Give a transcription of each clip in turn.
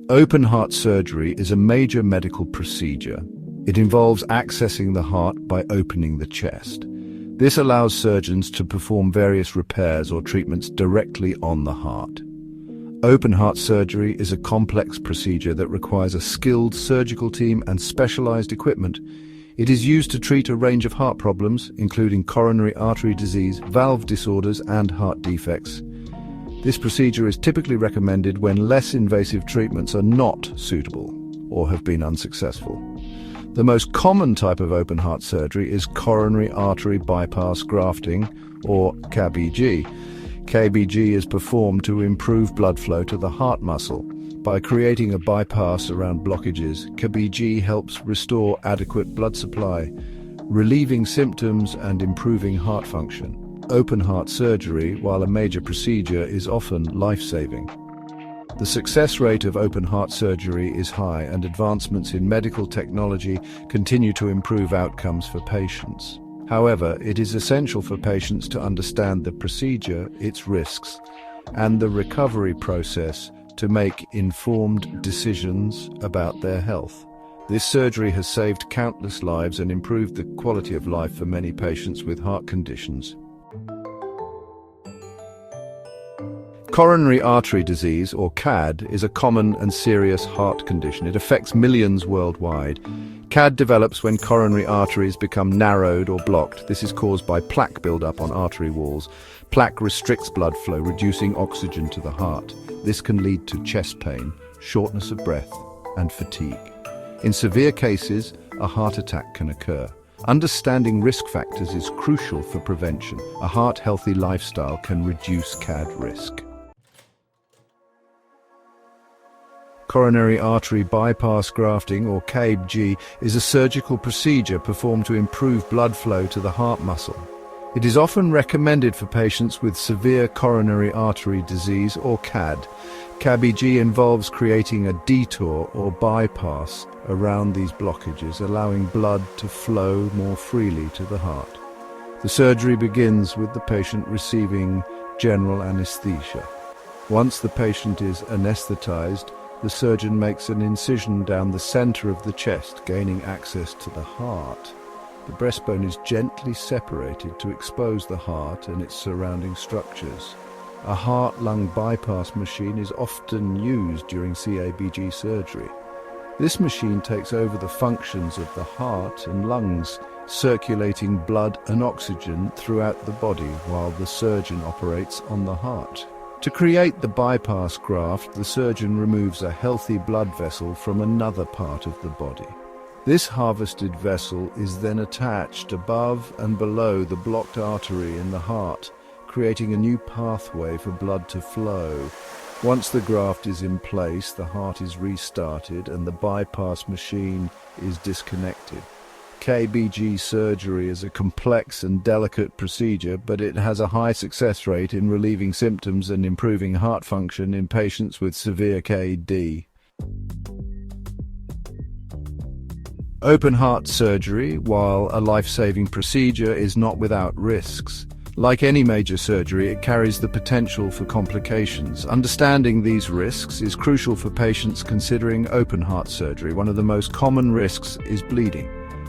Open heart surgery is a major medical procedure. It involves accessing the heart by opening the chest. This allows surgeons to perform various repairs or treatments directly on the heart. Open heart surgery is a complex procedure that requires a skilled surgical team and specialized equipment. It is used to treat a range of heart problems, including coronary artery disease, valve disorders, and heart defects. This procedure is typically recommended when less invasive treatments are not suitable or have been unsuccessful. The most common type of open heart surgery is coronary artery bypass grafting, or CABG. CABG is performed to improve blood flow to the heart muscle. By creating a bypass around blockages, CABG helps restore adequate blood supply, relieving symptoms and improving heart function. Open heart surgery, while a major procedure, is often life-saving. The success rate of open heart surgery is high, and advancements in medical technology continue to improve outcomes for patients. However, it is essential for patients to understand the procedure, its risks, and the recovery process to make informed decisions about their health. This surgery has saved countless lives and improved the quality of life for many patients with heart conditions. Coronary artery disease, or CAD, is a common and serious heart condition. It affects millions worldwide. CAD develops when coronary arteries become narrowed or blocked. This is caused by plaque buildup on artery walls. Plaque restricts blood flow, reducing oxygen to the heart. This can lead to chest pain, shortness of breath, and fatigue. In severe cases, a heart attack can occur. Understanding risk factors is crucial for prevention. A heart-healthy lifestyle can reduce CAD risk. Coronary artery bypass grafting, or CABG, is a surgical procedure performed to improve blood flow to the heart muscle. It is often recommended for patients with severe coronary artery disease, or CAD. CABG involves creating a detour or bypass around these blockages, allowing blood to flow more freely to the heart. The surgery begins with the patient receiving general anesthesia. Once the patient is anesthetized, the surgeon makes an incision down the center of the chest, gaining access to the heart. The breastbone is gently separated to expose the heart and its surrounding structures. A heart-lung bypass machine is often used during CABG surgery. This machine takes over the functions of the heart and lungs, circulating blood and oxygen throughout the body while the surgeon operates on the heart. To create the bypass graft, the surgeon removes a healthy blood vessel from another part of the body. This harvested vessel is then attached above and below the blocked artery in the heart, creating a new pathway for blood to flow. Once the graft is in place, the heart is restarted and the bypass machine is disconnected. CABG surgery is a complex and delicate procedure, but it has a high success rate in relieving symptoms and improving heart function in patients with severe CAD. Open heart surgery, while a life-saving procedure, is not without risks. Like any major surgery, it carries the potential for complications. Understanding these risks is crucial for patients considering open heart surgery. One of the most common risks is bleeding.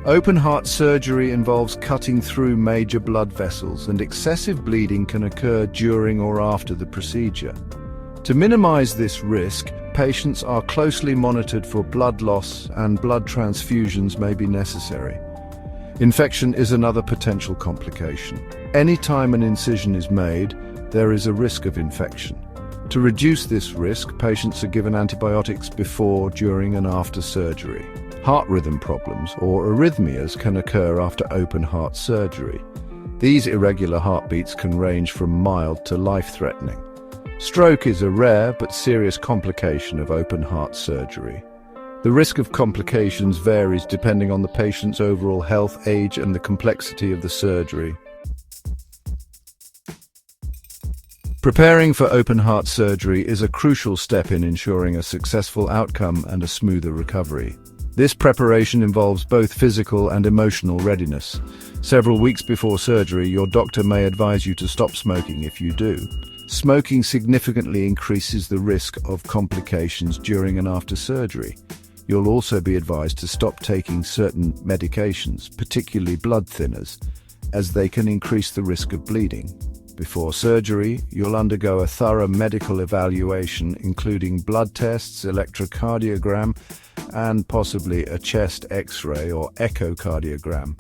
Open heart surgery involves cutting through major blood vessels, and excessive bleeding can occur during or after the procedure. To minimize this risk, patients are closely monitored for blood loss, and blood transfusions may be necessary. Infection is another potential complication. Anytime an incision is made, there is a risk of infection. To reduce this risk, patients are given antibiotics before, during, and after surgery. Heart rhythm problems, or arrhythmias, can occur after open heart surgery. These irregular heartbeats can range from mild to life-threatening. Stroke is a rare but serious complication of open heart surgery. The risk of complications varies depending on the patient's overall health, age, and the complexity of the surgery. Preparing for open heart surgery is a crucial step in ensuring a successful outcome and a smoother recovery. This preparation involves both physical and emotional readiness. Several weeks before surgery, your doctor may advise you to stop smoking if you do. Smoking significantly increases the risk of complications during and after surgery. You'll also be advised to stop taking certain medications, particularly blood thinners, as they can increase the risk of bleeding. Before surgery, you'll undergo a thorough medical evaluation, including blood tests, electrocardiogram, and possibly a chest X-ray or echocardiogram.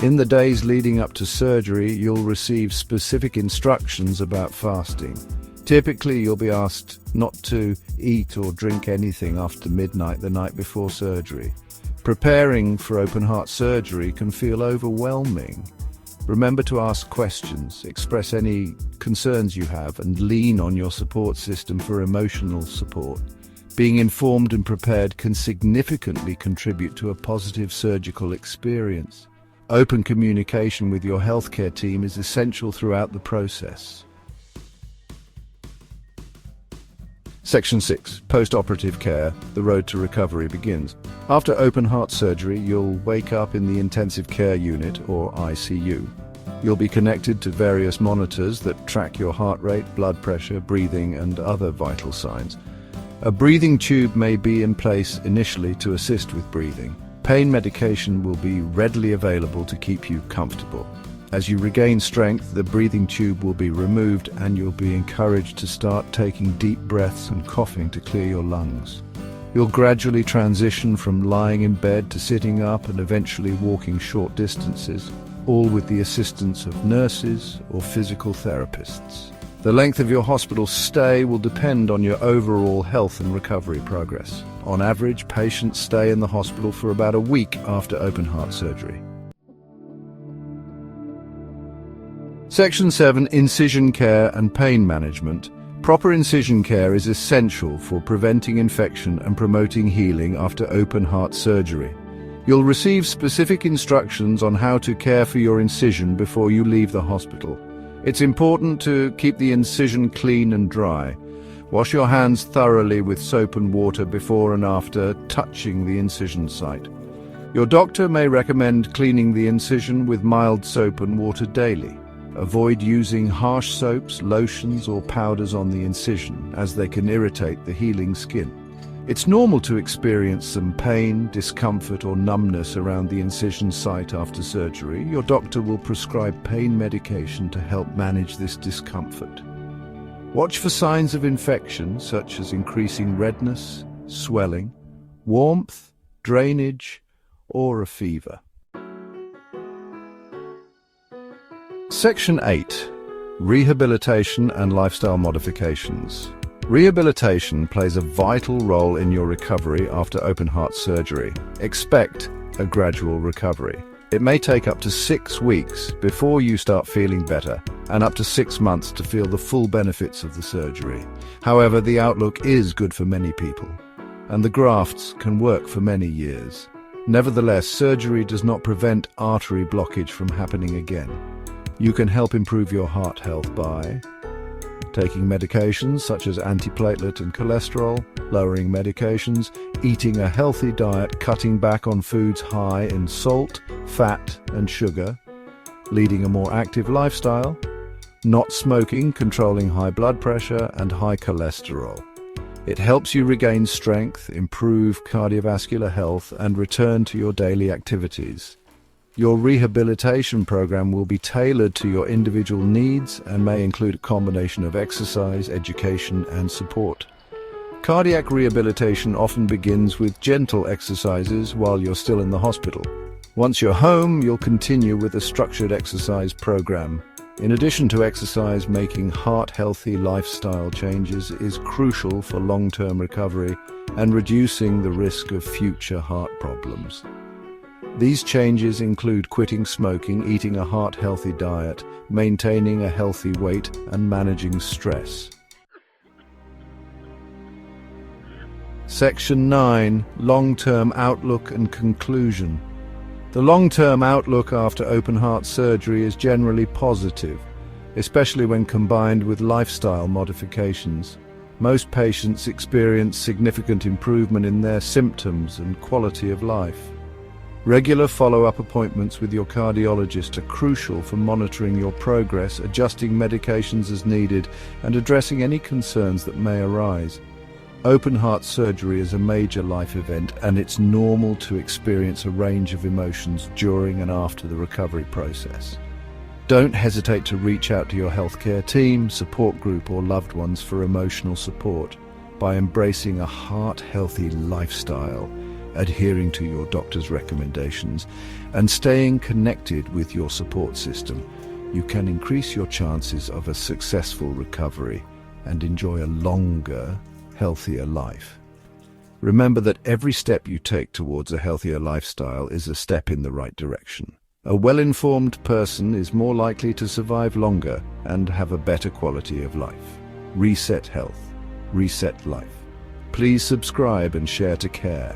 In the days leading up to surgery, you'll receive specific instructions about fasting. Typically, you'll be asked not to eat or drink anything after midnight the night before surgery. Preparing for open-heart surgery can feel overwhelming. Remember to ask questions, express any concerns you have, and lean on your support system for emotional support. Being informed and prepared can significantly contribute to a positive surgical experience. Open communication with your healthcare team is essential throughout the process. Section 6. Post-operative care. The road to recovery begins. After open-heart surgery, you'll wake up in the intensive care unit, or ICU. You'll be connected to various monitors that track your heart rate, blood pressure, breathing, and other vital signs. A breathing tube may be in place initially to assist with breathing. Pain medication will be readily available to keep you comfortable. As you regain strength, the breathing tube will be removed and you'll be encouraged to start taking deep breaths and coughing to clear your lungs. You'll gradually transition from lying in bed to sitting up and eventually walking short distances, all with the assistance of nurses or physical therapists. The length of your hospital stay will depend on your overall health and recovery progress. On average, patients stay in the hospital for about a week after open-heart surgery. Section 7. Incision care and pain management. Proper incision care is essential for preventing infection and promoting healing after open-heart surgery. You'll receive specific instructions on how to care for your incision before you leave the hospital. It's important to keep the incision clean and dry. Wash your hands thoroughly with soap and water before and after touching the incision site. Your doctor may recommend cleaning the incision with mild soap and water daily. Avoid using harsh soaps, lotions, or powders on the incision, as they can irritate the healing skin. It's normal to experience some pain, discomfort, or numbness around the incision site after surgery. Your doctor will prescribe pain medication to help manage this discomfort. Watch for signs of infection, such as increasing redness, swelling, warmth, drainage, or a fever. Section 8. Rehabilitation and lifestyle modifications. Rehabilitation plays a vital role in your recovery after open-heart surgery. Expect a gradual recovery. It may take up to 6 weeks before you start feeling better, and up to 6 months to feel the full benefits of the surgery. However, the outlook is good for many people, and the grafts can work for many years. Nevertheless, surgery does not prevent artery blockage from happening again. You can help improve your heart health by taking medications such as antiplatelet and cholesterol, lowering medications, eating a healthy diet, cutting back on foods high in salt, fat, and sugar, leading a more active lifestyle, not smoking, controlling high blood pressure and high cholesterol. It helps you regain strength, improve cardiovascular health, and return to your daily activities. Your rehabilitation program will be tailored to your individual needs and may include a combination of exercise, education, and support. Cardiac rehabilitation often begins with gentle exercises while you're still in the hospital. Once you're home, you'll continue with a structured exercise program. In addition to exercise, making heart-healthy lifestyle changes is crucial for long-term recovery and reducing the risk of future heart problems. These changes include quitting smoking, eating a heart-healthy diet, maintaining a healthy weight, and managing stress. Section 9. Long-term outlook and conclusion. The long-term outlook after open-heart surgery is generally positive, especially when combined with lifestyle modifications. Most patients experience significant improvement in their symptoms and quality of life. Regular follow-up appointments with your cardiologist are crucial for monitoring your progress, adjusting medications as needed, and addressing any concerns that may arise. Open-heart surgery is a major life event, and it's normal to experience a range of emotions during and after the recovery process. Don't hesitate to reach out to your healthcare team, support group, or loved ones for emotional support. By embracing a heart-healthy lifestyle, adhering to your doctor's recommendations, and staying connected with your support system, you can increase your chances of a successful recovery and enjoy a longer, healthier life. Remember that every step you take towards a healthier lifestyle is a step in the right direction. A well-informed person is more likely to survive longer and have a better quality of life. Reset health. Reset life. Please subscribe and share to care.